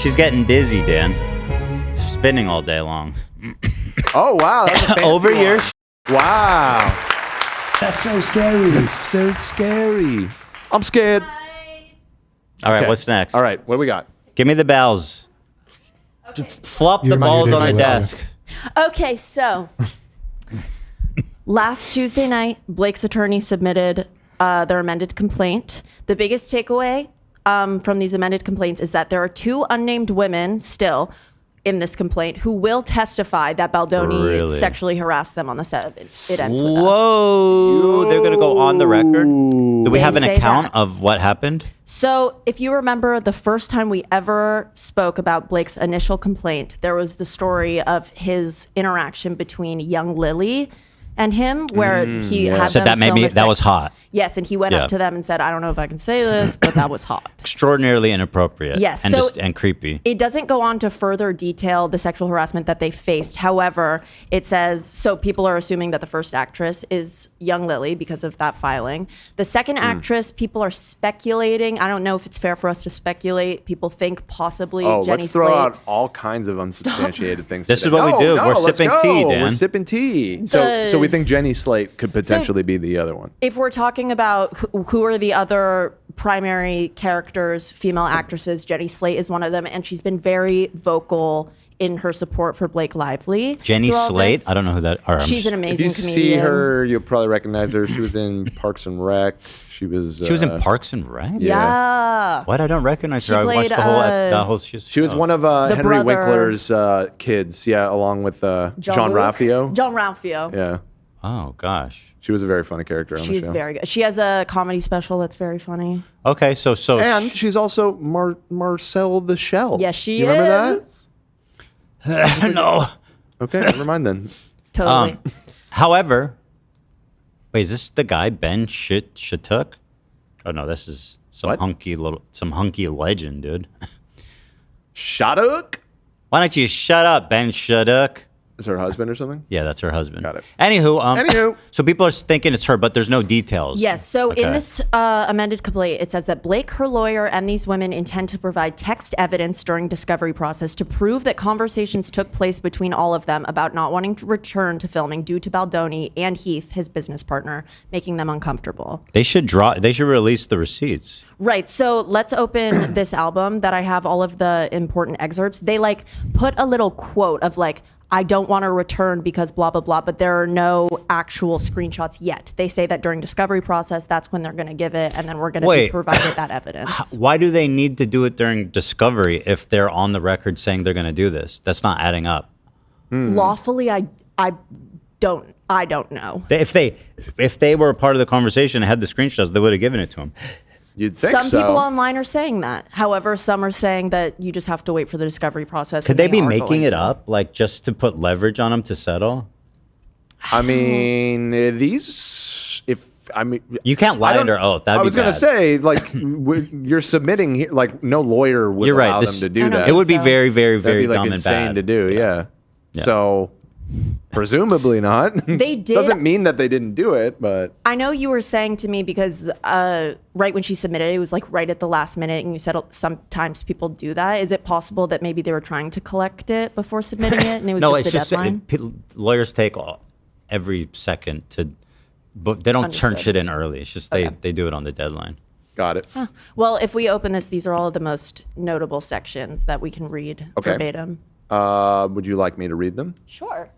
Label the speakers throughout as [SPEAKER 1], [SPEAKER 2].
[SPEAKER 1] She's getting dizzy, Dan. Spinning all day long.
[SPEAKER 2] Oh, wow. That's a fancy
[SPEAKER 1] Over
[SPEAKER 2] one.
[SPEAKER 1] your
[SPEAKER 2] Wow.
[SPEAKER 3] That's so scary.
[SPEAKER 2] That's so scary. I'm scared.
[SPEAKER 1] All right,
[SPEAKER 2] Okay.
[SPEAKER 1] what's next?
[SPEAKER 2] All right, what do we got?
[SPEAKER 1] Give me the bells. Just flop the
[SPEAKER 4] You're
[SPEAKER 1] balls
[SPEAKER 4] muted,
[SPEAKER 1] on the
[SPEAKER 4] Olivia.
[SPEAKER 1] desk.
[SPEAKER 5] Okay, so last Tuesday night, Blake's attorney submitted their amended complaint. The biggest takeaway from these amended complaints is that there are 2 unnamed women still in this complaint who will testify that Baldoni
[SPEAKER 1] Really?
[SPEAKER 5] sexually harassed them on the set. It ends with us.
[SPEAKER 1] Whoa. They're going to go on the record? Do we
[SPEAKER 5] They
[SPEAKER 1] have an
[SPEAKER 5] say
[SPEAKER 1] account
[SPEAKER 5] that.
[SPEAKER 1] of what happened?
[SPEAKER 5] So if you remember the first time we ever spoke about Blake's initial complaint, there was the story of his interaction between young Lily and him, where he had
[SPEAKER 1] Said
[SPEAKER 5] them
[SPEAKER 1] that made
[SPEAKER 5] film
[SPEAKER 1] me-
[SPEAKER 5] a
[SPEAKER 1] that was
[SPEAKER 5] sex-
[SPEAKER 1] hot.
[SPEAKER 5] Yes, and he went
[SPEAKER 1] Yeah.
[SPEAKER 5] up to them and said, "I don't know if I can say this, but that was hot."
[SPEAKER 1] Extraordinarily inappropriate.
[SPEAKER 5] Yes,
[SPEAKER 1] And,
[SPEAKER 5] so-
[SPEAKER 1] and creepy.
[SPEAKER 5] It doesn't go on to further detail the sexual harassment that they faced. However, it says, so people are assuming that the first actress is young Lily because of that filing. The second actress, people are speculating. I don't know if it's fair for us to speculate. People think possibly
[SPEAKER 2] Oh,
[SPEAKER 5] Jenny
[SPEAKER 2] let's throw
[SPEAKER 5] Slate.
[SPEAKER 2] out all kinds of unsubstantiated things.
[SPEAKER 1] This is
[SPEAKER 2] today.
[SPEAKER 1] what we do. We're
[SPEAKER 2] let's
[SPEAKER 1] sipping
[SPEAKER 2] go.
[SPEAKER 1] tea,
[SPEAKER 2] We're
[SPEAKER 1] Dan.
[SPEAKER 2] sipping tea. So we think Jenny Slate could potentially be the other one.
[SPEAKER 5] If we're talking about who are the other primary characters, female actresses, Jenny Slate is one of them, and she's been very vocal in her support for Blake Lively.
[SPEAKER 1] Jenny
[SPEAKER 5] through all
[SPEAKER 1] Slate?
[SPEAKER 5] this.
[SPEAKER 1] I don't know who that is.
[SPEAKER 5] She's an
[SPEAKER 2] If
[SPEAKER 5] amazing
[SPEAKER 2] you
[SPEAKER 5] comedian.
[SPEAKER 2] see her, you'll probably recognize her. She was in Parks and Rec. She was
[SPEAKER 1] in Parks and Rec?
[SPEAKER 5] Yeah.
[SPEAKER 1] What? I don't recognize her.
[SPEAKER 5] She
[SPEAKER 1] I watched
[SPEAKER 5] played,
[SPEAKER 1] the whole show.
[SPEAKER 2] She was one of Henry
[SPEAKER 5] brother-
[SPEAKER 2] Winkler's kids, along with John
[SPEAKER 5] Luke?
[SPEAKER 2] Ralphio.
[SPEAKER 5] John Ralphio.
[SPEAKER 2] Yeah,
[SPEAKER 1] Oh, gosh.
[SPEAKER 2] she was a very funny character on the
[SPEAKER 5] She's
[SPEAKER 2] show.
[SPEAKER 5] very good. She has a comedy special that's very funny.
[SPEAKER 1] Okay, so
[SPEAKER 2] And she's also Marcel the Shell.
[SPEAKER 5] Yes, she
[SPEAKER 2] You remember that?
[SPEAKER 1] no.
[SPEAKER 2] Okay, never mind then.
[SPEAKER 5] Totally.
[SPEAKER 1] However, wait, is this the guy Ben Shatuk? Oh no, this is some
[SPEAKER 2] What?
[SPEAKER 1] hunky legend, dude.
[SPEAKER 2] Shattuck?
[SPEAKER 1] Why don't you shut up, Ben Shatuk?
[SPEAKER 2] Is her husband or something?
[SPEAKER 1] Yeah, that's her husband.
[SPEAKER 2] Got it.
[SPEAKER 1] Anywho, so people are thinking it's her, but there's no details.
[SPEAKER 5] Yes. So in
[SPEAKER 1] Okay.
[SPEAKER 5] this amended complaint, it says that Blake, her lawyer, and these women intend to provide text evidence during discovery process to prove that conversations took place between all of them about not wanting to return to filming due to Baldoni and Heath, his business partner, making them uncomfortable.
[SPEAKER 1] They should release the receipts.
[SPEAKER 5] Right. So let's open this album that I have all of the important excerpts. They put a little quote of I don't want to return because blah, blah, blah, but there are no actual screenshots yet. They say that during discovery process, that's when they're going to give it, and then we're going to be provided that evidence.
[SPEAKER 1] Why do they need to do it during discovery if they're on the record saying they're going to do this? That's not adding up.
[SPEAKER 5] Lawfully, I don't know.
[SPEAKER 1] If they were a part of the conversation and had the screenshots, they would have given it to him.
[SPEAKER 2] You'd think
[SPEAKER 5] Some
[SPEAKER 2] so.
[SPEAKER 5] people online are saying that. However, some are saying that you just have to wait for the discovery process.
[SPEAKER 1] Could
[SPEAKER 5] and
[SPEAKER 1] they be
[SPEAKER 5] are
[SPEAKER 1] making
[SPEAKER 5] going
[SPEAKER 1] it
[SPEAKER 5] to.
[SPEAKER 1] up, just to put leverage on them to settle?
[SPEAKER 2] I mean,
[SPEAKER 1] You can't lie under oath. That'd
[SPEAKER 2] I
[SPEAKER 1] be
[SPEAKER 2] was gonna
[SPEAKER 1] bad.
[SPEAKER 2] say, you're submitting here, no lawyer would
[SPEAKER 1] You're right.
[SPEAKER 2] allow them to do that.
[SPEAKER 1] It would be
[SPEAKER 5] So-
[SPEAKER 1] very, very,
[SPEAKER 2] That'd
[SPEAKER 1] very
[SPEAKER 2] be
[SPEAKER 1] dumb and
[SPEAKER 2] insane
[SPEAKER 1] bad
[SPEAKER 2] to do. Yeah. So, presumably not.
[SPEAKER 5] They did-
[SPEAKER 2] Doesn't mean that they didn't do it, but
[SPEAKER 5] I know you were saying to me because right when she submitted it, it was right at the last minute, and you said sometimes people do that. Is it possible that maybe they were trying to collect it before submitting it, and it was
[SPEAKER 1] No,
[SPEAKER 5] just
[SPEAKER 1] it's
[SPEAKER 5] the
[SPEAKER 1] just
[SPEAKER 5] deadline?
[SPEAKER 1] lawyers take every second to, but they don't turn
[SPEAKER 5] Understood.
[SPEAKER 1] shit in early. It's just they do it on the deadline.
[SPEAKER 2] got it.
[SPEAKER 5] Well, if we open this, these are all of the most notable sections that we can read
[SPEAKER 2] Okay.
[SPEAKER 5] verbatim.
[SPEAKER 2] Would you like me to read them?
[SPEAKER 5] Sure.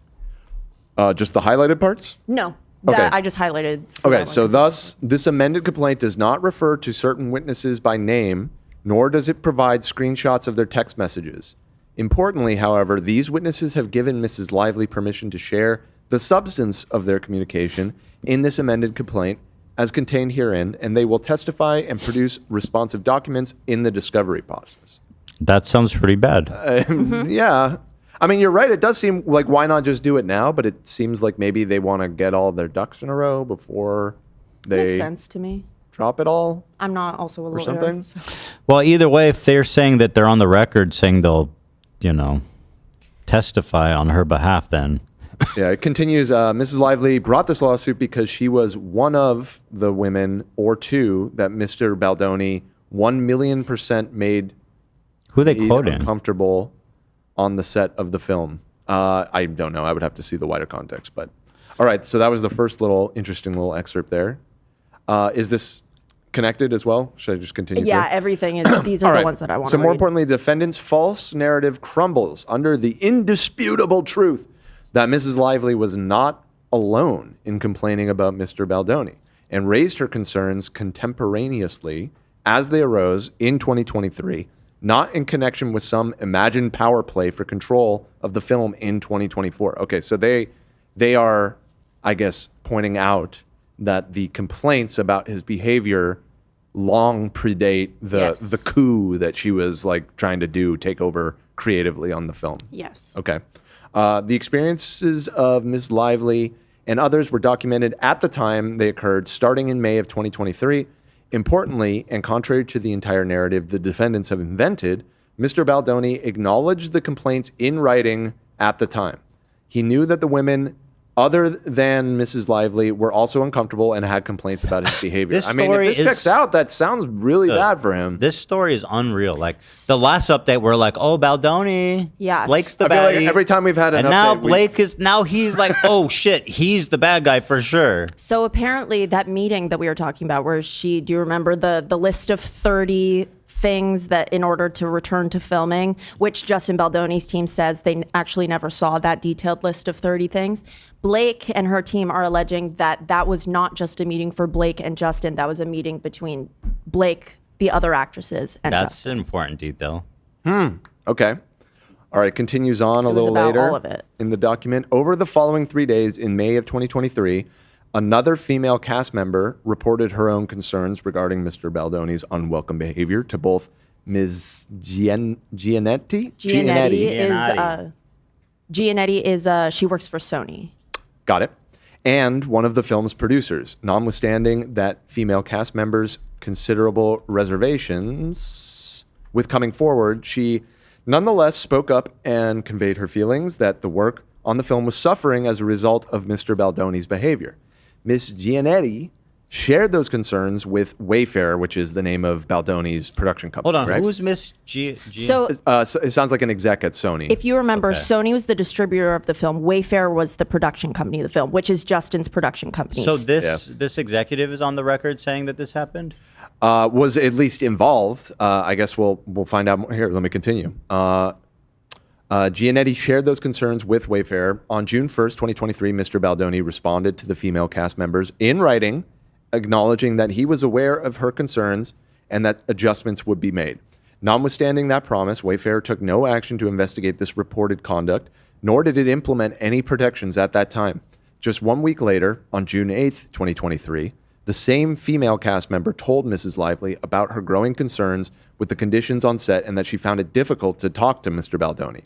[SPEAKER 2] Just the highlighted parts?
[SPEAKER 5] No,
[SPEAKER 2] Okay.
[SPEAKER 5] that I just highlighted. for
[SPEAKER 2] Okay,
[SPEAKER 5] that
[SPEAKER 2] so
[SPEAKER 5] one.
[SPEAKER 2] thus, this amended complaint does not refer to certain witnesses by name, nor does it provide screenshots of their text messages. Importantly, however, these witnesses have given Mrs. Lively permission to share the substance of their communication in this amended complaint as contained herein, and they will testify and produce responsive documents in the discovery process.
[SPEAKER 1] That sounds pretty bad.
[SPEAKER 2] Yeah. I mean, you're right. It does seem like why not just do it now? But it seems like maybe they want to get all their ducks in a row before
[SPEAKER 5] Makes
[SPEAKER 2] they
[SPEAKER 5] sense to me.
[SPEAKER 2] drop it all.
[SPEAKER 5] I'm not also a lawyer.
[SPEAKER 2] something?
[SPEAKER 5] so-
[SPEAKER 1] Well, either way, if they're saying that they're on the record saying they'll, testify on her behalf, then
[SPEAKER 2] Yeah, it continues. Mrs. Lively brought this lawsuit because she was one of the women or two that Mr. Baldoni 1,000,000% made
[SPEAKER 1] Who they
[SPEAKER 2] made
[SPEAKER 1] quoting?
[SPEAKER 2] uncomfortable on the set of the film. I don't know. I would have to see the wider context. But all right, so that was the first interesting little excerpt there. Is this connected as well? Should I just continue?
[SPEAKER 5] Yeah,
[SPEAKER 2] through?
[SPEAKER 5] everything is. These are
[SPEAKER 2] All
[SPEAKER 5] the
[SPEAKER 2] right.
[SPEAKER 5] ones that I want to
[SPEAKER 2] So more
[SPEAKER 5] read.
[SPEAKER 2] importantly, the defendant's false narrative crumbles under the indisputable truth that Mrs. Lively was not alone in complaining about Mr. Baldoni and raised her concerns contemporaneously as they arose in 2023, not in connection with some imagined power play for control of the film in 2024. Okay, so they are, I guess, pointing out that the complaints about his behavior long predate the coup that she was like trying to take over creatively on the film.
[SPEAKER 5] Yes.
[SPEAKER 2] Okay. The experiences of Ms. Lively and others were documented at the time they occurred, starting in May of 2023. Importantly, and contrary to the entire narrative the defendants have invented, Mr. Baldoni acknowledged the complaints in writing at the time. He knew that the women, other than Mrs. Lively, were also uncomfortable and had complaints about his behavior.
[SPEAKER 1] This
[SPEAKER 2] I mean,
[SPEAKER 1] story
[SPEAKER 2] if this
[SPEAKER 1] is-
[SPEAKER 2] checks out, that sounds really bad for him.
[SPEAKER 1] This story is unreal. Like the last update, we're like, "Oh, Baldoni,
[SPEAKER 5] Yes.
[SPEAKER 1] Blake's the
[SPEAKER 2] I feel like
[SPEAKER 1] baddie."
[SPEAKER 2] every time we've had an
[SPEAKER 1] and now
[SPEAKER 2] update,
[SPEAKER 1] Blake is he's like, "Oh shit, he's the bad guy for sure."
[SPEAKER 5] So apparently that meeting that we were talking about where do you remember the list of 30 things that in order to return to filming, which Justin Baldoni's team says they actually never saw that detailed list of 30 things. Blake and her team are alleging that that was not just a meeting for Blake and Justin. That was a meeting between Blake, the other actresses, and
[SPEAKER 1] That's
[SPEAKER 5] Justin.
[SPEAKER 1] an important detail.
[SPEAKER 2] Okay. All right, continues on a
[SPEAKER 5] was
[SPEAKER 2] little
[SPEAKER 5] about
[SPEAKER 2] later
[SPEAKER 5] all of it.
[SPEAKER 2] in the document. Over the following 3 days in May of 2023, another female cast member reported her own concerns regarding Mr. Baldoni's unwelcome behavior to both Ms. Gianetti.
[SPEAKER 5] Gianetti is she works for Sony.
[SPEAKER 2] Got it. And one of the film's producers, notwithstanding that female cast members' considerable reservations with coming forward, she nonetheless spoke up and conveyed her feelings that the work on the film was suffering as a result of Mr. Baldoni's behavior. Miss Gianetti shared those concerns with Wayfair, which is the name of Baldoni's production company.
[SPEAKER 1] Hold on,
[SPEAKER 2] right?
[SPEAKER 1] who's Miss G?
[SPEAKER 5] So
[SPEAKER 2] So it sounds like an exec at Sony.
[SPEAKER 5] if you remember,
[SPEAKER 1] Okay.
[SPEAKER 5] Sony was the distributor of the film. Wayfair was the production company of the film, which is Justin's production company.
[SPEAKER 1] So this executive is on the record saying that this happened.
[SPEAKER 2] Was at least involved. I guess we'll find out more. Here, let me continue. Gianetti shared those concerns with Wayfair. On June 1st, 2023, Mr. Baldoni responded to the female cast members in writing, acknowledging that he was aware of her concerns and that adjustments would be made. Notwithstanding that promise, Wayfair took no action to investigate this reported conduct, nor did it implement any protections at that time. Just 1 week later, on June 8th, 2023, the same female cast member told Mrs. Lively about her growing concerns with the conditions on set and that she found it difficult to talk to Mr. Baldoni.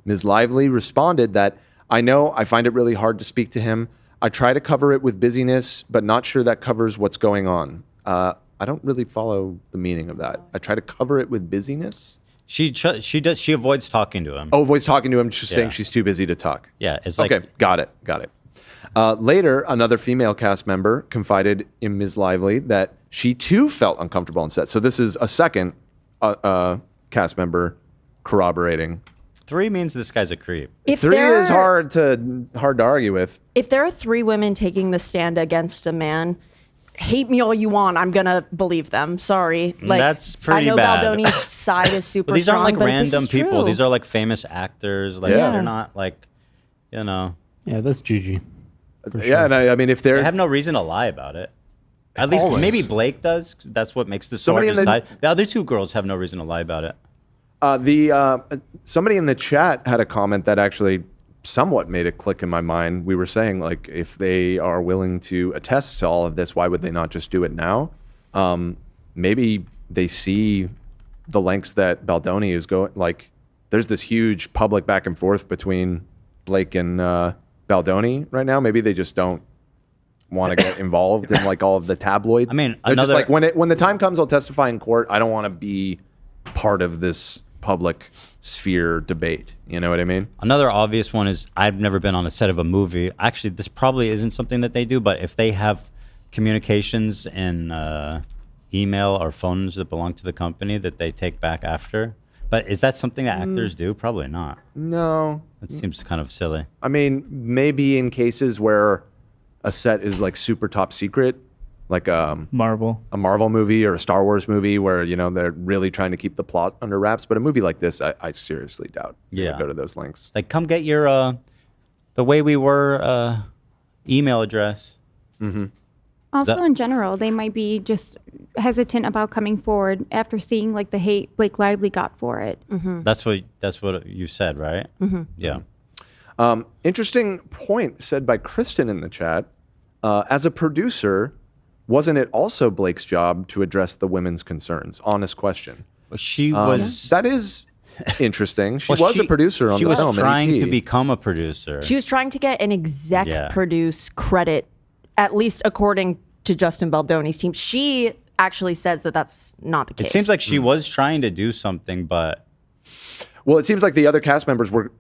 [SPEAKER 2] Ms. Lively responded that, "I know, I find it really hard to speak to him. I try to cover it with busyness, but not sure that covers what's going on." I don't really follow the meaning of that. I try to cover it with busyness?
[SPEAKER 1] She avoids talking to him.
[SPEAKER 2] Oh, voice talking to him, just saying
[SPEAKER 1] Yeah.
[SPEAKER 2] she's too busy to talk.
[SPEAKER 1] Yeah, it's like
[SPEAKER 2] Okay, got it. Later, another female cast member confided in Ms. Lively that she too felt uncomfortable on set. So this is a second cast member corroborating.
[SPEAKER 1] 3 means this guy's a creep.
[SPEAKER 5] if
[SPEAKER 2] 3
[SPEAKER 5] there
[SPEAKER 2] is hard to argue with.
[SPEAKER 5] If there are 3 women taking the stand against a man, hate me all you want, I'm gonna believe them. Sorry, like
[SPEAKER 1] That's pretty
[SPEAKER 5] I know
[SPEAKER 1] bad.
[SPEAKER 5] Baldoni's side is super.
[SPEAKER 1] But these aren't
[SPEAKER 5] strong,
[SPEAKER 1] like
[SPEAKER 5] but this
[SPEAKER 1] random
[SPEAKER 5] is
[SPEAKER 1] people.
[SPEAKER 5] true.
[SPEAKER 1] These are like famous actors. Like
[SPEAKER 2] Yeah.
[SPEAKER 1] they're not like, you know,
[SPEAKER 3] Yeah, that's GG.
[SPEAKER 2] Yeah, and I mean, if
[SPEAKER 1] they
[SPEAKER 2] they're
[SPEAKER 1] have no reason to lie about it. At least
[SPEAKER 2] Always.
[SPEAKER 1] maybe Blake does. 'Cause that's what makes the
[SPEAKER 2] Somebody
[SPEAKER 1] story
[SPEAKER 2] in the-
[SPEAKER 1] side. The other 2 girls have no reason to lie about it.
[SPEAKER 2] Somebody in the chat had a comment that actually somewhat made it click in my mind. We were saying, like, if they are willing to attest to all of this, why would they not just do it now? Maybe they see the lengths that Baldoni is going. Like, there's this huge public back and forth between Blake and Baldoni right now. Maybe they just don't want to get involved in like all of the tabloid.
[SPEAKER 1] I mean,
[SPEAKER 2] they're just
[SPEAKER 1] another-
[SPEAKER 2] like when the time comes, I'll testify in court. I don't want to be part of this public sphere debate. You know what I mean?
[SPEAKER 1] Another obvious one is I've never been on a set of a movie. Actually, this probably isn't something that they do, but if they have communications in email or phones that belong to the company that they take back after, But is that something that actors do? Probably not.
[SPEAKER 2] No.
[SPEAKER 1] That seems kind of silly.
[SPEAKER 2] I mean, maybe in cases where a set is like super top secret, like
[SPEAKER 4] Marvel.
[SPEAKER 2] a Marvel movie or a Star Wars movie where, you know, they're really trying to keep the plot under wraps. But a movie like this, I seriously doubt they would
[SPEAKER 1] Yeah.
[SPEAKER 2] go to those lengths.
[SPEAKER 1] Like, come get your the way we were email address.
[SPEAKER 6] Also,
[SPEAKER 1] that-
[SPEAKER 6] in general, they might be just hesitant about coming forward after seeing like the hate Blake Lively got for it.
[SPEAKER 1] That's what you said, right? Yeah.
[SPEAKER 2] Interesting point said by Kristen in the chat. As a producer, wasn't it also Blake's job to address the women's concerns? Honest question.
[SPEAKER 1] She was.
[SPEAKER 2] That is interesting. She
[SPEAKER 1] well,
[SPEAKER 2] was a producer on
[SPEAKER 1] she
[SPEAKER 2] the
[SPEAKER 1] was
[SPEAKER 2] film. an
[SPEAKER 1] trying
[SPEAKER 2] EP.
[SPEAKER 1] to become a producer.
[SPEAKER 5] She was trying to get an exec
[SPEAKER 1] Yeah.
[SPEAKER 5] produce credit, at least according to Justin Baldoni's team. She actually says that that's not the case.
[SPEAKER 1] It seems like she was trying to do something, but
[SPEAKER 2] Well, it seems like the other cast members were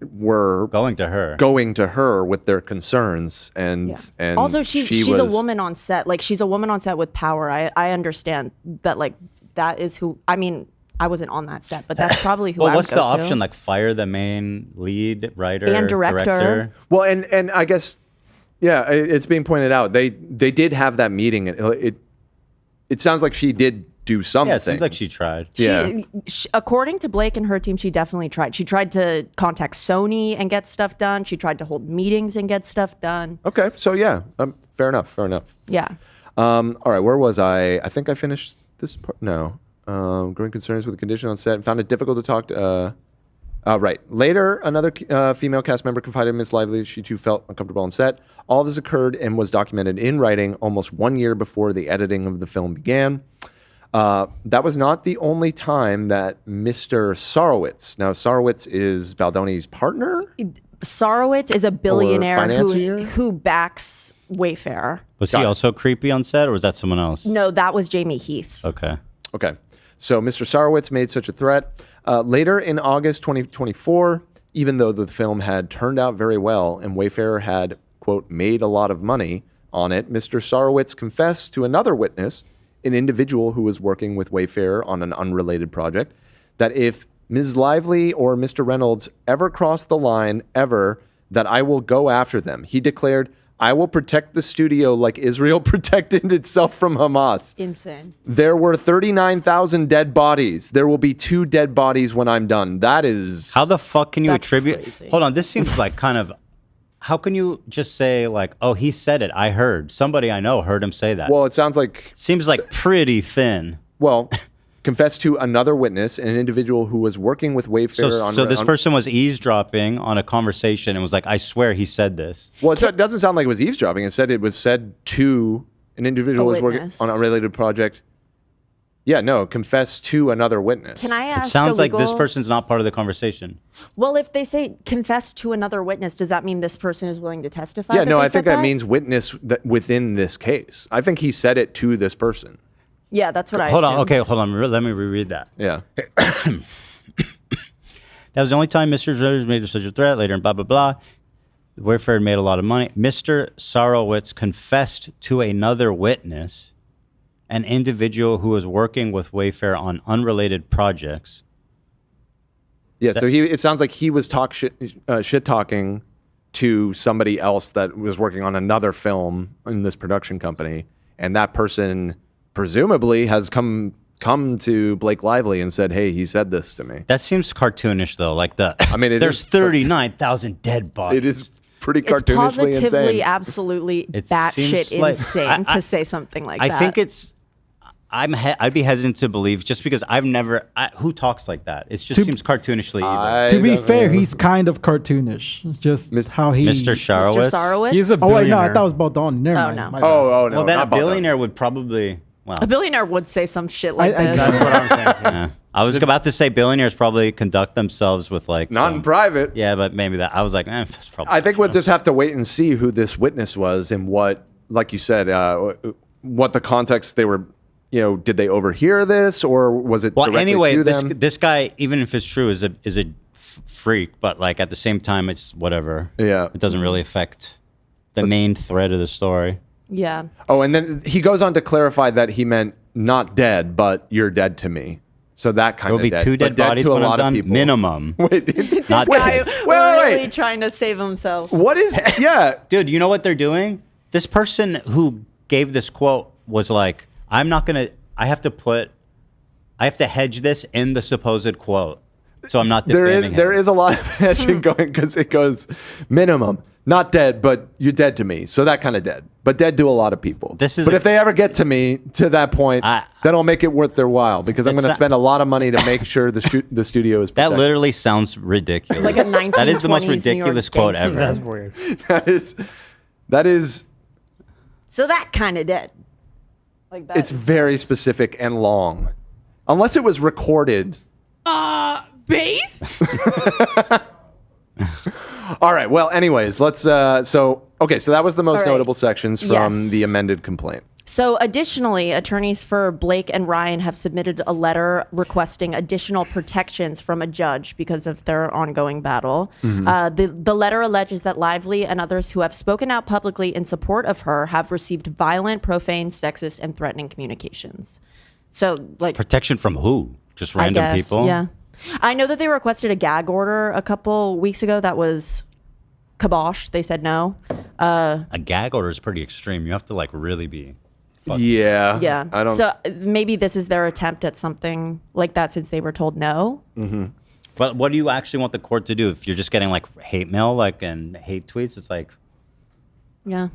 [SPEAKER 1] going to her.
[SPEAKER 2] going to her with their concerns, and
[SPEAKER 5] Yeah.
[SPEAKER 2] and
[SPEAKER 5] Also, she's a
[SPEAKER 2] was-
[SPEAKER 5] woman on set. Like, she's a woman on set with power. I understand that. Like, that is who. I mean, I wasn't on that set, but that's probably who.
[SPEAKER 1] Well,
[SPEAKER 5] I would
[SPEAKER 1] what's the
[SPEAKER 5] go to.
[SPEAKER 1] option? Like, fire the main lead writer
[SPEAKER 5] And director.
[SPEAKER 2] Well, and I guess, yeah, it's being pointed out. They did have that meeting. It sounds like she did do something.
[SPEAKER 1] Yeah, it seems like she tried.
[SPEAKER 2] Yeah.
[SPEAKER 5] According to Blake and her team, she definitely tried. She tried to contact Sony and get stuff done. She tried to hold meetings and get stuff done.
[SPEAKER 2] Okay, so yeah, fair enough. Fair enough.
[SPEAKER 5] Yeah.
[SPEAKER 2] All right, where was I? I think I finished this part. No. Growing concerns with the condition on set and found it difficult to talk to. Right. Later, another female cast member confided in Miss Lively she too felt uncomfortable on set. All this occurred and was documented in writing almost 1 year before the editing of the film began. That was not the only time that Mr. Sarowitz, now Sarowitz is Baldoni's partner?
[SPEAKER 5] Sarowitz is a billionaire
[SPEAKER 2] financier?
[SPEAKER 5] who backs Wayfair.
[SPEAKER 1] Was he also creepy on set, or was that someone else?
[SPEAKER 5] No, that was Jamie Heath.
[SPEAKER 1] Okay.
[SPEAKER 2] Okay. So Mr. Sarowitz made such a threat. Later in August 2024, even though the film had turned out very well and Wayfair had, quote, made a lot of money on it, Mr. Sarowitz confessed to another witness, an individual who was working with Wayfair on an unrelated project, that if Ms. Lively or Mr. Reynolds ever cross the line, ever, that I will go after them. He declared, I will protect the studio like Israel protected itself from Hamas.
[SPEAKER 5] Insane.
[SPEAKER 2] There were 39,000 dead bodies. There will be 2 dead bodies when I'm done. That is...
[SPEAKER 1] How the fuck can you
[SPEAKER 5] That's
[SPEAKER 1] attribute?
[SPEAKER 5] crazy.
[SPEAKER 1] Hold on, this seems like kind of. How can you just say like, oh, he said it? I heard somebody I know heard him say that.
[SPEAKER 2] Well, it sounds like...
[SPEAKER 1] Seems like pretty thin.
[SPEAKER 2] Well, confessed to another witness, an individual who was working with Wayfair
[SPEAKER 1] So,
[SPEAKER 2] on...
[SPEAKER 1] so this person was eavesdropping on a conversation and was like, I swear he said this.
[SPEAKER 2] Well, it doesn't sound like it was eavesdropping. It said it was said to an individual who was working
[SPEAKER 5] witness.
[SPEAKER 2] on a related project. Yeah, no, confessed to another witness.
[SPEAKER 5] Can I ask
[SPEAKER 1] It sounds
[SPEAKER 5] a
[SPEAKER 1] like this
[SPEAKER 5] legal-
[SPEAKER 1] person's not part of the conversation.
[SPEAKER 5] Well, if they say confess to another witness, does that mean this person is willing to testify?
[SPEAKER 2] Yeah,
[SPEAKER 5] that
[SPEAKER 2] no,
[SPEAKER 5] they
[SPEAKER 2] I think
[SPEAKER 5] said
[SPEAKER 2] that means witness within this case. I think he said it to this person.
[SPEAKER 5] Yeah, that's what I
[SPEAKER 1] Hold on.
[SPEAKER 5] assumed.
[SPEAKER 1] Okay, hold on. Let me reread that.
[SPEAKER 2] Yeah.
[SPEAKER 1] That was the only time Mr. Rose made such a threat. Later, and blah blah blah. The Wayfair made a lot of money. Mr. Sarowitz confessed to another witness, an individual who was working with Wayfair on unrelated projects.
[SPEAKER 2] Yeah, so it sounds like he was shit talking to somebody else that was working on another film in this production company, and that person presumably has come to Blake Lively and said, "Hey, he said this to me."
[SPEAKER 1] That seems cartoonish, though. Like
[SPEAKER 2] I mean, it
[SPEAKER 1] there's
[SPEAKER 2] is-
[SPEAKER 1] 39,000 dead bodies.
[SPEAKER 2] It is pretty
[SPEAKER 5] It's
[SPEAKER 2] cartoonishly
[SPEAKER 5] positively,
[SPEAKER 2] insane.
[SPEAKER 5] absolutely
[SPEAKER 1] It
[SPEAKER 5] batshit
[SPEAKER 1] seems like-
[SPEAKER 5] insane
[SPEAKER 1] I-
[SPEAKER 5] to say something like
[SPEAKER 1] I
[SPEAKER 5] that.
[SPEAKER 1] think it's. I'd be hesitant to believe just because I've never. Who talks like that? It just seems cartoonishly evil.
[SPEAKER 4] To be
[SPEAKER 2] don't
[SPEAKER 4] fair,
[SPEAKER 2] know.
[SPEAKER 4] he's kind of cartoonish. Just how he...
[SPEAKER 1] Mr. Sarowitz.
[SPEAKER 5] Mr. Sarowitz.
[SPEAKER 4] He's a
[SPEAKER 5] a
[SPEAKER 4] Oh, wait, no, I
[SPEAKER 7] billionaire.
[SPEAKER 4] thought it was Baldoni. Never
[SPEAKER 5] Oh,
[SPEAKER 4] mind.
[SPEAKER 5] no.
[SPEAKER 4] My bad.
[SPEAKER 2] Oh no!
[SPEAKER 1] Well, then a
[SPEAKER 2] not Baldoni.
[SPEAKER 1] billionaire would probably. Well,
[SPEAKER 5] billionaire would say some shit like
[SPEAKER 4] I-
[SPEAKER 5] this.
[SPEAKER 7] That's what I'm thinking.
[SPEAKER 1] yeah. I was about to say billionaires probably conduct themselves with like.
[SPEAKER 2] Not in
[SPEAKER 1] some-
[SPEAKER 2] private.
[SPEAKER 1] Yeah, but maybe that. I was like, that's probably.
[SPEAKER 2] I think
[SPEAKER 1] not
[SPEAKER 2] we'll
[SPEAKER 1] true.
[SPEAKER 2] just have to wait and see who this witness was and what, like you said, what the context they were. You know, did they overhear this or was it?
[SPEAKER 1] Well,
[SPEAKER 2] directly
[SPEAKER 1] anyway,
[SPEAKER 2] to
[SPEAKER 1] this
[SPEAKER 2] them?
[SPEAKER 1] this guy, even if it's true, is a freak. But like at the same time, it's whatever.
[SPEAKER 2] Yeah.
[SPEAKER 1] It doesn't really affect the main thread of the story.
[SPEAKER 5] Yeah.
[SPEAKER 2] Oh, and then he goes on to clarify that he meant not dead, but you're dead to me. So that kind
[SPEAKER 1] There
[SPEAKER 2] of
[SPEAKER 1] will be
[SPEAKER 2] dead.
[SPEAKER 1] 2
[SPEAKER 2] but
[SPEAKER 1] dead bodies
[SPEAKER 2] to a
[SPEAKER 1] when I'm
[SPEAKER 2] lot of
[SPEAKER 1] done.
[SPEAKER 2] people.
[SPEAKER 1] Minimum.
[SPEAKER 2] Wait,
[SPEAKER 1] Not
[SPEAKER 5] Guy
[SPEAKER 1] dead.
[SPEAKER 5] really trying to save himself.
[SPEAKER 2] what is? Yeah,
[SPEAKER 1] Dude, you know what they're doing? This person who gave this quote was like, I'm not going to, I have to hedge this in the supposed quote. So I'm not defaming
[SPEAKER 2] there
[SPEAKER 1] him.
[SPEAKER 2] is a lot of hedging going because it goes minimum, not dead, but you're dead to me. So that kind of dead, but dead to a lot of people.
[SPEAKER 1] But
[SPEAKER 2] if they ever get to me to that point, then I'll make it worth their while because I'm going to spend a lot of money to make sure the studio is protected.
[SPEAKER 1] That literally sounds ridiculous.
[SPEAKER 5] Like a 1920s
[SPEAKER 1] That is the most
[SPEAKER 5] New York
[SPEAKER 1] ridiculous quote
[SPEAKER 5] gangster.
[SPEAKER 1] ever.
[SPEAKER 7] That's weird.
[SPEAKER 2] that is
[SPEAKER 5] So that kind of dead. Like that.
[SPEAKER 2] it's very specific and long, unless it was recorded.
[SPEAKER 6] Base?
[SPEAKER 2] All right. Well, anyways, let's. So that was the most
[SPEAKER 5] All right.
[SPEAKER 2] notable sections from
[SPEAKER 5] Yes.
[SPEAKER 2] the amended complaint.
[SPEAKER 5] So additionally, attorneys for Blake and Ryan have submitted a letter requesting additional protections from a judge because of their ongoing battle. The letter alleges that Lively and others who have spoken out publicly in support of her have received violent, profane, sexist, and threatening communications. So, like,
[SPEAKER 1] Protection from who? Just
[SPEAKER 5] I
[SPEAKER 1] random
[SPEAKER 5] guess,
[SPEAKER 1] people?
[SPEAKER 5] Yeah. I know that they requested a gag order a couple weeks ago that was kiboshed. They said no.
[SPEAKER 1] A gag order is pretty extreme. You have to like really be.
[SPEAKER 2] Yeah.
[SPEAKER 5] Yeah.
[SPEAKER 2] I don't.
[SPEAKER 5] So maybe this is their attempt at something like that since they were told no.
[SPEAKER 1] But what do you actually want the court to do? If you're just getting like hate mail, like and hate tweets, it's like
[SPEAKER 5] Yeah.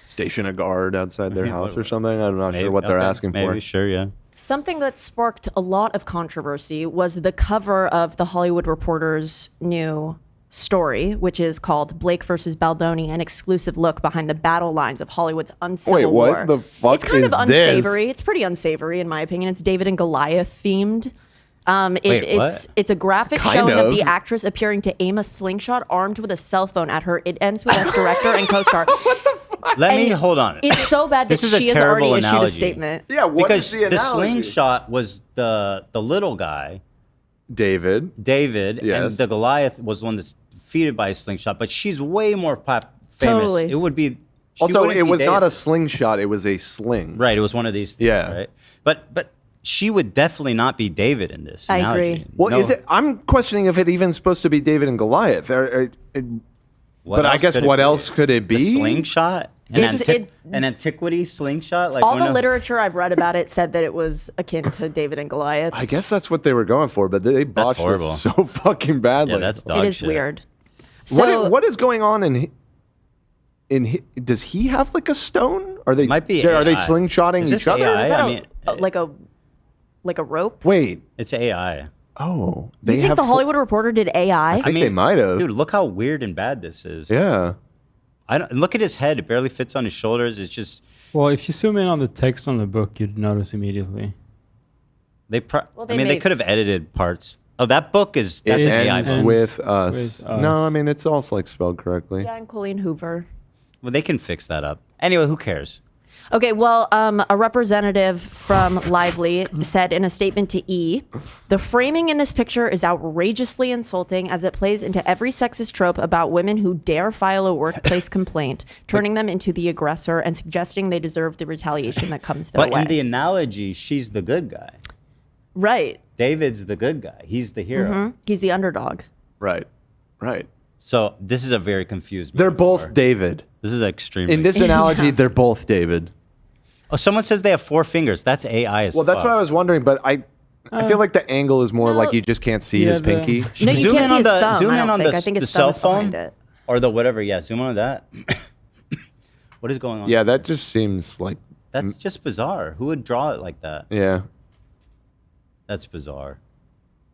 [SPEAKER 2] Station a guard outside their house or something. I'm not sure what they're asking for.
[SPEAKER 1] Maybe, sure, yeah.
[SPEAKER 5] Something that sparked a lot of controversy was the cover of the Hollywood Reporter's new story, which is called Blake versus Baldoni, an exclusive look behind the battle lines of Hollywood's uncivil
[SPEAKER 2] Wait, what
[SPEAKER 5] war.
[SPEAKER 2] the fuck
[SPEAKER 5] It's kind
[SPEAKER 2] is
[SPEAKER 5] of unsavory.
[SPEAKER 2] this?
[SPEAKER 5] It's pretty unsavory in my opinion. It's David and Goliath themed.
[SPEAKER 1] Wait, what?
[SPEAKER 5] It's a graphic
[SPEAKER 2] Kind
[SPEAKER 5] showing of
[SPEAKER 2] of.
[SPEAKER 5] the actress appearing to aim a slingshot armed with a cell phone at her. It ends with us director and co-star.
[SPEAKER 1] Let me
[SPEAKER 5] And
[SPEAKER 1] hold on.
[SPEAKER 5] It's so bad that
[SPEAKER 1] This is a
[SPEAKER 5] she has already
[SPEAKER 1] terrible
[SPEAKER 5] issued
[SPEAKER 1] analogy.
[SPEAKER 5] a statement.
[SPEAKER 2] Yeah. What
[SPEAKER 1] Because
[SPEAKER 2] is the
[SPEAKER 1] the
[SPEAKER 2] analogy?
[SPEAKER 1] slingshot was the little guy,
[SPEAKER 2] David.
[SPEAKER 1] David,
[SPEAKER 2] Yes.
[SPEAKER 1] and the Goliath was the one that's defeated by a slingshot. But she's way more famous.
[SPEAKER 5] Totally.
[SPEAKER 1] It would be. she
[SPEAKER 2] Also,
[SPEAKER 1] wouldn't
[SPEAKER 2] it
[SPEAKER 1] be
[SPEAKER 2] was not a
[SPEAKER 1] David.
[SPEAKER 2] slingshot. It was a sling.
[SPEAKER 1] Right. It was one of these. Things,
[SPEAKER 2] Yeah.
[SPEAKER 1] Right. But she would definitely not be David in this.
[SPEAKER 5] I
[SPEAKER 1] analogy.
[SPEAKER 5] agree.
[SPEAKER 2] Well,
[SPEAKER 1] No.
[SPEAKER 2] is it? I'm questioning if it even supposed to be David and Goliath.
[SPEAKER 1] What
[SPEAKER 2] But I
[SPEAKER 1] else
[SPEAKER 2] guess
[SPEAKER 1] could it
[SPEAKER 2] what
[SPEAKER 1] be?
[SPEAKER 2] else could it
[SPEAKER 1] The
[SPEAKER 2] be?
[SPEAKER 1] slingshot? An antiquity slingshot? Like
[SPEAKER 5] All
[SPEAKER 1] one
[SPEAKER 5] the
[SPEAKER 1] of-
[SPEAKER 5] literature I've read about it said that it was akin to David and Goliath.
[SPEAKER 2] I guess that's what they were going for, but they botched
[SPEAKER 1] horrible.
[SPEAKER 2] it so fucking badly.
[SPEAKER 1] Yeah, that's dog
[SPEAKER 5] It is
[SPEAKER 1] shit.
[SPEAKER 5] weird. So
[SPEAKER 2] what is going on does he have like a stone? Are they
[SPEAKER 1] Might be
[SPEAKER 2] Are they
[SPEAKER 1] AI.
[SPEAKER 2] slingshotting
[SPEAKER 1] Is this
[SPEAKER 2] each other?
[SPEAKER 1] AI?
[SPEAKER 5] is that
[SPEAKER 1] I mean,
[SPEAKER 5] like a rope?
[SPEAKER 2] Wait.
[SPEAKER 1] It's AI.
[SPEAKER 2] Oh,
[SPEAKER 5] You think the Hollywood Reporter did AI?
[SPEAKER 2] I think they might have.
[SPEAKER 1] Dude, look how weird and bad this is.
[SPEAKER 2] Yeah.
[SPEAKER 1] I don't look at his head; it barely fits on his shoulders. It's just
[SPEAKER 7] Well, if you zoom in on the text on the book, you'd notice immediately.
[SPEAKER 1] they.
[SPEAKER 5] Well,
[SPEAKER 1] I mean, they
[SPEAKER 5] made-
[SPEAKER 1] could have edited parts. Oh, that book is that's
[SPEAKER 2] It
[SPEAKER 1] an AI
[SPEAKER 2] ends
[SPEAKER 1] book.
[SPEAKER 2] with us.
[SPEAKER 7] With us.
[SPEAKER 2] No, I mean it's also like spelled correctly.
[SPEAKER 5] Yeah, and Colleen Hoover.
[SPEAKER 1] Well, they can fix that up. Anyway, who cares?
[SPEAKER 5] Okay, well, a representative from Lively said in a statement to E, the framing in this picture is outrageously insulting as it plays into every sexist trope about women who dare file a workplace complaint, turning them into the aggressor and suggesting they deserve the retaliation that comes their
[SPEAKER 1] But
[SPEAKER 5] way.
[SPEAKER 1] in the analogy, she's the good guy.
[SPEAKER 5] Right.
[SPEAKER 1] David's the good guy. He's the hero.
[SPEAKER 5] He's the underdog.
[SPEAKER 2] Right. Right.
[SPEAKER 1] So this is a very confused.
[SPEAKER 2] They're
[SPEAKER 1] metaphor.
[SPEAKER 2] both David.
[SPEAKER 1] This is extremely.
[SPEAKER 2] In this analogy, they're both David.
[SPEAKER 1] Oh, someone says they have 4 fingers. That's AI as
[SPEAKER 2] Well, that's
[SPEAKER 1] fuck.
[SPEAKER 2] what I was wondering, but I feel like the angle is more like you just can't see
[SPEAKER 7] Yeah,
[SPEAKER 2] his
[SPEAKER 7] the-
[SPEAKER 2] pinky.
[SPEAKER 5] No, you
[SPEAKER 1] Zoom
[SPEAKER 5] can't
[SPEAKER 1] in
[SPEAKER 5] see
[SPEAKER 1] on
[SPEAKER 5] his
[SPEAKER 1] the
[SPEAKER 5] thumb,
[SPEAKER 1] zoom
[SPEAKER 5] I
[SPEAKER 1] in
[SPEAKER 5] don't
[SPEAKER 1] on
[SPEAKER 5] think.
[SPEAKER 1] the,
[SPEAKER 5] I think
[SPEAKER 1] the
[SPEAKER 5] his thumb
[SPEAKER 1] cell
[SPEAKER 5] is behind
[SPEAKER 1] phone
[SPEAKER 5] it.
[SPEAKER 1] or the whatever. Yeah, zoom in on that. What is going on?
[SPEAKER 2] Yeah, that just seems like
[SPEAKER 1] That's just bizarre. Who would draw it like that?
[SPEAKER 2] yeah.
[SPEAKER 1] That's bizarre.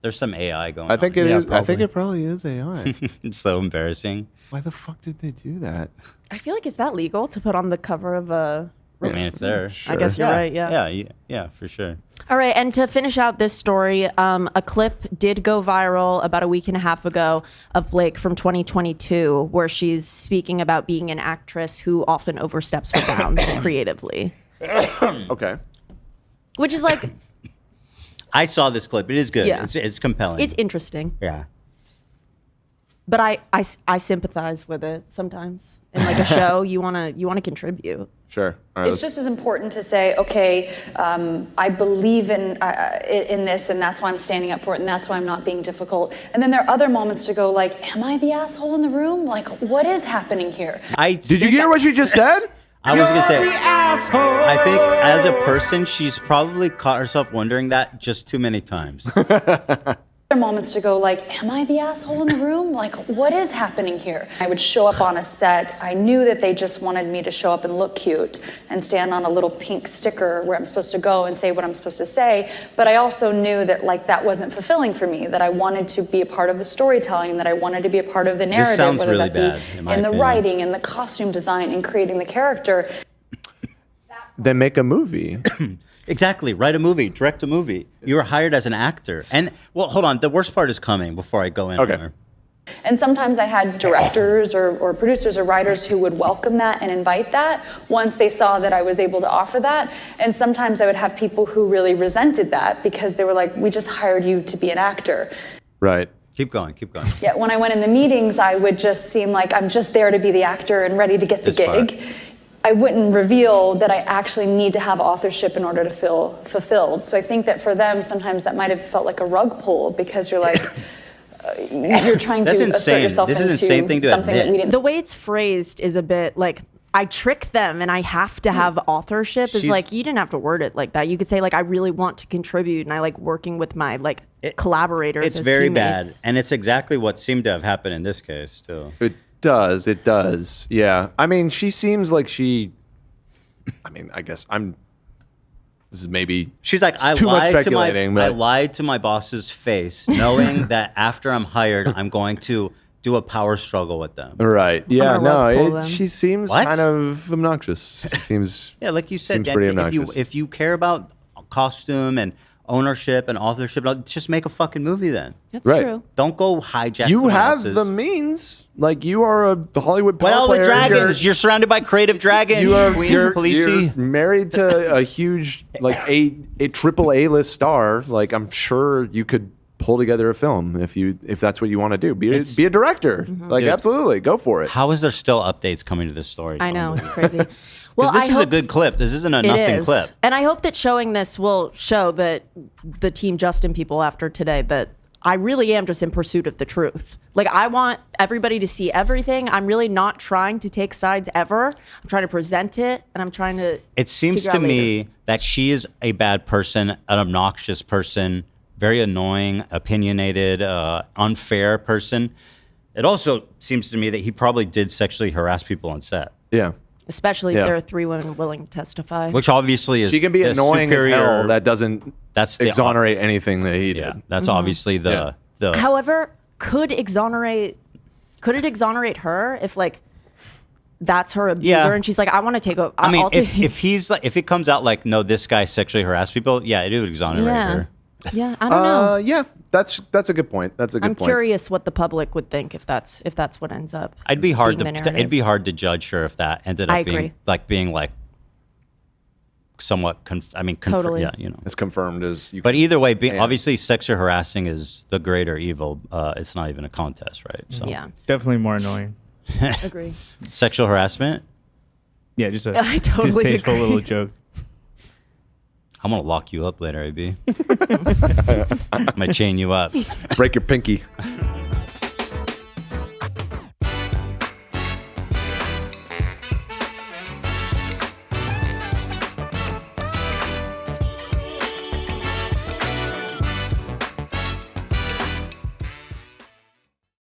[SPEAKER 1] There's some AI going
[SPEAKER 2] I think
[SPEAKER 1] on.
[SPEAKER 2] it
[SPEAKER 7] Yeah,
[SPEAKER 2] is. I think
[SPEAKER 7] probably.
[SPEAKER 2] it probably is AI.
[SPEAKER 1] It's so embarrassing.
[SPEAKER 2] Why the fuck did they do that?
[SPEAKER 5] I feel like, is that legal to put on the cover of a...
[SPEAKER 1] I mean, it's there.
[SPEAKER 5] I guess you're right, yeah.
[SPEAKER 1] Yeah, for sure.
[SPEAKER 5] All right, and to finish out this story, a clip did go viral about a week and a half ago of Blake from 2022, where she's speaking about being an actress who often oversteps her bounds creatively,
[SPEAKER 2] Okay.
[SPEAKER 5] which is like,
[SPEAKER 1] I saw this clip. It is good.
[SPEAKER 5] Yeah.
[SPEAKER 1] It's compelling.
[SPEAKER 5] it's interesting.
[SPEAKER 1] yeah.
[SPEAKER 5] But I sympathize with it sometimes. In like a show, you wanna contribute.
[SPEAKER 2] Sure. All right,
[SPEAKER 8] It's just as important to say, okay, I believe in this, and that's why I'm standing up for it, and that's why I'm not being difficult. And then there are other moments to go like, am I the asshole in the room? Like, what is happening here?
[SPEAKER 2] Did you hear what she just said?
[SPEAKER 1] I was gonna say, I think as a person, she's probably caught herself wondering that just too many times.
[SPEAKER 8] Other moments to go like, am I the asshole in the room? Like, what is happening here? I would show up on a set. I knew that they just wanted me to show up and look cute and stand on a little pink sticker where I'm supposed to go and say what I'm supposed to say. But I also knew that like that wasn't fulfilling for me, that I wanted to be a part of the storytelling, that I wanted to be a part of the narrative,
[SPEAKER 1] sounds
[SPEAKER 8] whether
[SPEAKER 1] really
[SPEAKER 8] that
[SPEAKER 1] bad,
[SPEAKER 8] be
[SPEAKER 1] in my
[SPEAKER 8] in the
[SPEAKER 1] opinion.
[SPEAKER 8] writing and the costume design and creating the character.
[SPEAKER 2] Then make a movie.
[SPEAKER 1] Exactly. Write a movie. Direct a movie. You were hired as an actor. And, well, hold on. The worst part is coming before I go in.
[SPEAKER 2] Okay.
[SPEAKER 1] There.
[SPEAKER 8] And sometimes I had directors or producers or writers who would welcome that and invite that once they saw that I was able to offer that. And sometimes I would have people who really resented that because they were like, we just hired you to be an actor.
[SPEAKER 2] Right.
[SPEAKER 1] Keep going. Keep going.
[SPEAKER 8] Yet when I went in the meetings, I would just seem like I'm just there to be the actor and ready to get the
[SPEAKER 1] This part.
[SPEAKER 8] gig. I wouldn't reveal that I actually need to have authorship in order to feel fulfilled. So I think that for them, sometimes that might have felt like a rug pull because you're like, you're trying to
[SPEAKER 1] That's
[SPEAKER 8] assert
[SPEAKER 1] insane.
[SPEAKER 8] yourself
[SPEAKER 1] This is
[SPEAKER 8] into
[SPEAKER 1] an insane thing to
[SPEAKER 8] something that
[SPEAKER 1] admit.
[SPEAKER 8] we didn't.
[SPEAKER 5] The way it's phrased is a bit like I trick them and I have to have authorship. It's
[SPEAKER 1] She's-
[SPEAKER 5] like you didn't have to word it like that. You could say like I really want to contribute and I like working with my like collaborators.
[SPEAKER 1] It's
[SPEAKER 5] as
[SPEAKER 1] very
[SPEAKER 5] teammates.
[SPEAKER 1] bad. And it's exactly what seemed to have happened in this case, too.
[SPEAKER 2] It does. Yeah. I mean, she seems like I guess this is maybe
[SPEAKER 1] She's like, I
[SPEAKER 2] too much
[SPEAKER 1] lied to
[SPEAKER 2] speculating,
[SPEAKER 1] I
[SPEAKER 2] but
[SPEAKER 1] lied to my boss's face, knowing that after I'm hired, I'm going to do a power struggle with them.
[SPEAKER 2] right. Yeah,
[SPEAKER 5] gonna
[SPEAKER 2] no,
[SPEAKER 5] rug pull them.
[SPEAKER 2] she seems
[SPEAKER 1] What?
[SPEAKER 2] kind of obnoxious. She seems
[SPEAKER 1] Yeah, like you said,
[SPEAKER 2] Seems
[SPEAKER 1] Dan,
[SPEAKER 2] pretty
[SPEAKER 1] if you
[SPEAKER 2] obnoxious.
[SPEAKER 1] if you care about costume and ownership and authorship, just make a fucking movie then.
[SPEAKER 5] That's
[SPEAKER 2] Right.
[SPEAKER 5] true.
[SPEAKER 1] Don't go hijack.
[SPEAKER 2] you
[SPEAKER 1] someone
[SPEAKER 2] have
[SPEAKER 1] else's.
[SPEAKER 2] the means. Like you are a Hollywood power
[SPEAKER 1] What all the
[SPEAKER 2] player.
[SPEAKER 1] dragons? You're surrounded by creative dragons. Queen
[SPEAKER 2] you're
[SPEAKER 1] Khaleesi.
[SPEAKER 2] married to a huge like a triple A list star. Like I'm sure you could pull together a film if that's what you want to do. Be a director. Like
[SPEAKER 1] Dude.
[SPEAKER 2] absolutely go for it.
[SPEAKER 1] How is there still updates coming to this story?
[SPEAKER 5] I know, it's
[SPEAKER 1] Unbelievable.
[SPEAKER 5] crazy. Well,
[SPEAKER 1] this
[SPEAKER 5] I
[SPEAKER 1] is a
[SPEAKER 5] hope
[SPEAKER 1] good clip. This isn't a
[SPEAKER 5] it
[SPEAKER 1] nothing
[SPEAKER 5] is.
[SPEAKER 1] clip.
[SPEAKER 5] And I hope that showing this will show that the Team Justin people after today that I really am just in pursuit of the truth. Like I want everybody to see everything. I'm really not trying to take sides ever. I'm trying to present it and I'm trying to
[SPEAKER 1] It seems
[SPEAKER 5] figure
[SPEAKER 1] to
[SPEAKER 5] out later.
[SPEAKER 1] me that she is a bad person, an obnoxious person, very annoying, opinionated, unfair person. It also seems to me that he probably did sexually harass people on set,
[SPEAKER 2] Yeah.
[SPEAKER 5] especially
[SPEAKER 2] Yeah.
[SPEAKER 5] if there are 3 women willing to testify.
[SPEAKER 1] which obviously is
[SPEAKER 2] She can be
[SPEAKER 1] the
[SPEAKER 2] annoying
[SPEAKER 1] superior,
[SPEAKER 2] as hell. That doesn't
[SPEAKER 1] That's the-
[SPEAKER 2] exonerate anything that he did.
[SPEAKER 1] Yeah, that's obviously the
[SPEAKER 2] Yeah.
[SPEAKER 1] the.
[SPEAKER 5] However, could it exonerate her if like that's her abuser
[SPEAKER 1] Yeah.
[SPEAKER 5] and she's like, I want to take over.
[SPEAKER 1] I mean,
[SPEAKER 5] I'll take-
[SPEAKER 1] if he's like, if it comes out like, no, this guy sexually harassed people, yeah, it would exonerate her.
[SPEAKER 5] Yeah, I don't know.
[SPEAKER 2] Yeah, that's a good point. That's a good
[SPEAKER 5] I'm
[SPEAKER 2] point.
[SPEAKER 5] curious what the public would think if that's what ends up.
[SPEAKER 1] It'd be hard
[SPEAKER 5] being the
[SPEAKER 1] to
[SPEAKER 5] narrative.
[SPEAKER 1] it'd be hard to judge her if that ended
[SPEAKER 5] I
[SPEAKER 1] up being
[SPEAKER 5] agree.
[SPEAKER 1] like somewhat
[SPEAKER 5] Totally.
[SPEAKER 1] yeah, you know.
[SPEAKER 2] It's confirmed as you.
[SPEAKER 1] But either way,
[SPEAKER 2] Yeah.
[SPEAKER 1] obviously sexual harassing is the greater evil. It's not even a contest, right? So
[SPEAKER 5] Yeah,
[SPEAKER 7] Definitely more annoying.
[SPEAKER 5] agree.
[SPEAKER 1] sexual harassment,
[SPEAKER 7] Yeah, just a
[SPEAKER 5] I totally
[SPEAKER 7] distasteful
[SPEAKER 5] agree.
[SPEAKER 7] little joke.
[SPEAKER 1] I'm gonna lock you up later, AB. I'm gonna chain you up.
[SPEAKER 2] break your pinky.